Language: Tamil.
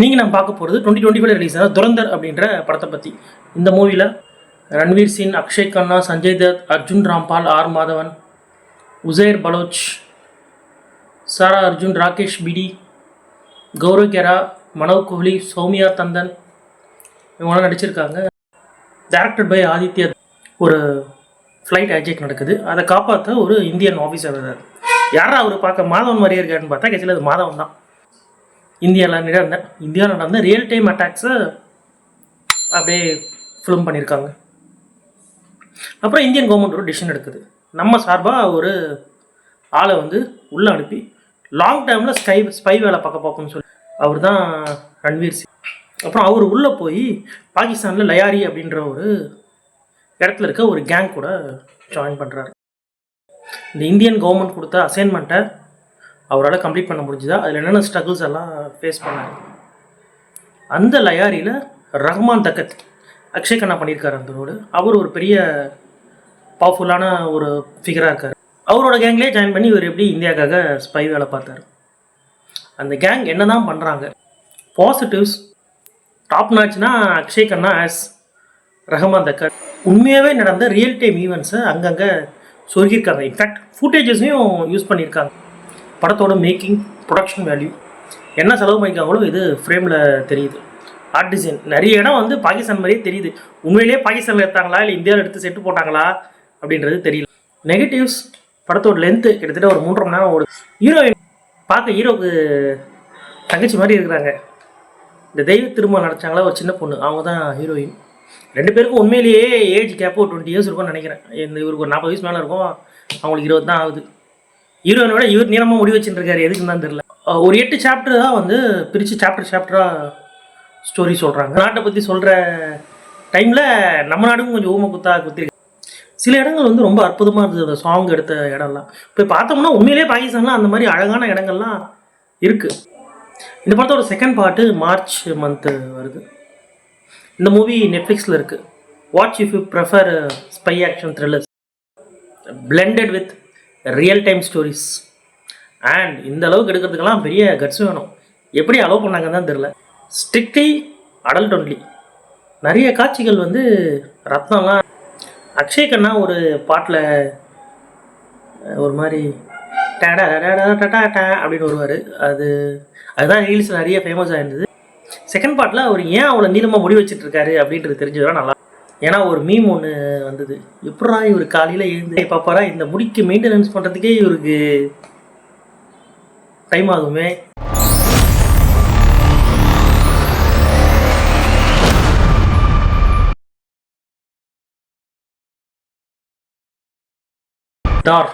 இன்றைக்கி நம்ம பார்க்க போகிறது 2025 ரிலீஸ் ஆன துரந்தர் அப்படின்ற படத்தை பற்றி. இந்த மூவியில் ரன்வீர் சிங், அக்ஷய் கண்ணா, சஞ்சய் தத், அர்ஜுன் ராம்பால், ஆர் மாதவன், உசைர் பலோச், சாரா அர்ஜுன், ராகேஷ் பிடி, கௌரவ் கெரா, மனோவ் கோஹ்லி, சௌமியா தந்தன் இவங்களாம் நடிச்சிருக்காங்க. Directed by Aditya. ஒரு ஃப்ளைட் ஹைஜேக் நடக்குது, அதை காப்பாற்ற ஒரு இந்தியன் ஆஃபீஸர் வர்றார். யாரா அவர் பார்க்க மாதவன் மாதிரியே இருக்காருன்னு பார்த்தா கட்சியில் அது மாதவன் தான். இந்தியாவில் நடந்த ரியல் டைம் அட்டாக்ஸை அப்படியே ஃபிலிம் பண்ணியிருக்காங்க. அப்புறம் இந்தியன் கவர்மெண்ட் ஒரு டிசிஷன் எடுக்குது, நம்ம சார்பாக ஒரு ஆளை உள்ளே அனுப்பி லாங் டைமில் ஸ்பை வேலை பார்ப்போம்னு சொல்லி. அவர் தான் ரன்வீர் சிங். அப்புறம் அவர் உள்ளே போய் பாகிஸ்தானில் லயாரி அப்படின்ற ஒரு இடத்துல இருக்க ஒரு கேங் கூட ஜாயின் பண்ணுறாரு. இந்த இந்தியன் கவர்மெண்ட் கொடுத்த அசைன்மெண்ட்டை அவரால் கம்ப்ளீட் பண்ண முடிஞ்சுதா, அதில் என்னென்ன ஸ்ட்ரகிள்ஸ் எல்லாம் ஃபேஸ் பண்ணார். அந்த லயாரியில் ரஹ்மான் தக்கத், அக்ஷய் கண்ணா பண்ணியிருக்காரு அந்த ரோடு. அவர் ஒரு பெரிய பவர்ஃபுல்லான ஒரு ஃபிகராக இருக்கார். அவரோட கேங்லேயே ஜாயின் பண்ணி இவர் எப்படி இந்தியாவுக்காக ஸ்பை வேலை பார்த்தார். அந்த கேங் என்ன தான் பண்ணுறாங்க, பாசிட்டிவ்ஸ் டாப் நாட்ச்னா அக்ஷய் கண்ணா ஆஸ் ரஹ்மான் தக்கத் உண்மையாகவே நடந்த ரியல் டைம் ஈவெண்ட்ஸை அங்கங்கே சொல்லியிருக்காங்க. இன்ஃபேக்ட் ஃபுட்டேஜஸையும் யூஸ் பண்ணியிருக்காங்க. படத்தோட மேக்கிங், ப்ரொடக்ஷன் வேல்யூ என்ன செலவு பண்ணியிருக்காங்களோ இது ஃப்ரேமில் தெரியுது. ஆர்ட் டிசைன் நிறைய இடம் பாகிஸ்தான் மாதிரியே தெரியுது. உண்மையிலேயே பாகிஸ்தானில் எடுத்தாங்களா இல்லை இந்தியாவில் எடுத்து செட்டு போட்டாங்களா அப்படின்றது தெரியல. நெகட்டிவ்ஸ், படத்தோட லென்த்து கிட்டத்தட்ட ஒரு 3.5 மணி நேரம் ஓடுது. ஹீரோயின் பார்க்க ஹீரோக்கு தங்கச்சி மாதிரி இருக்கிறாங்க. இந்த தெய்வ திருமணம் நடிச்சாங்களா ஒரு சின்ன பொண்ணு, அவங்க தான் ஹீரோயின். 2 பேருக்கும் உண்மையிலேயே ஏஜ் கேப் ஒரு 20 இயர்ஸ் இருக்கும்னு நினைக்கிறேன். இவருக்கு ஒரு 40 வயசு மேலே இருக்கும், அவங்களுக்கு 20 தான் ஆகுது. ஹீரோயினோட இவர் நீளமாக முடி வச்சுருக்காரு, எதுக்குன்னு தான் தெரியல. ஒரு 8 சாப்டர் தான் பிரித்து சாப்டராக ஸ்டோரி சொல்கிறாங்க. நாட்டை பற்றி சொல்கிற டைமில் நம்ம நாடும் கொஞ்சம் ஊமை குத்திருக்கு. சில இடங்கள் ரொம்ப அற்புதமாக இருந்தது. அந்த சாங் எடுத்த இடம்லாம் இப்போ பார்த்தோம்னா உண்மையிலே பாகிஸ்தான்லாம் அந்த மாதிரி அழகான இடங்கள்லாம் இருக்குது. இந்த படத்தோட செகண்ட் பார்ட்டு மார்ச் மந்த்து வருது. இந்த மூவி நெட்ஃப்ளிக்ஸில் இருக்குது. Watch if you prefer spy action thrillers blended with real time stories. And இந்த அளவுக்கு எடுக்கிறதுக்கெல்லாம் பெரிய கட்ஸ் வேணும். எப்படி அலோவ் பண்ணாங்கன்னு தான் தெரில. Strictly adult only. நிறைய காட்சிகள் ரத்னம்லாம். அக்ஷய் கண்ணா ஒரு பாட்டில் ஒரு மாதிரி டடா டடா டா அப்படின்னு வருவார். அதுதான் ரீல்ஸ் நிறைய ஃபேமஸாக இருந்தது. செகண்ட் பார்ட்டில் அவர் ஏன் அவ்வளோ நீளமாக முடி வச்சுட்ருக்காரு அப்படின்றது தெரிஞ்சதுதான் நல்லா. ஏன்னா ஒரு மீம் ஒன்று வந்தது, எப்படா இவர் காலையில் எழுந்து பார்ப்பாரா, இந்த முடிக்கு மெயின்டெனன்ஸ் பண்ணுறதுக்கே இவருக்கு டைம் ஆகுமே. டார்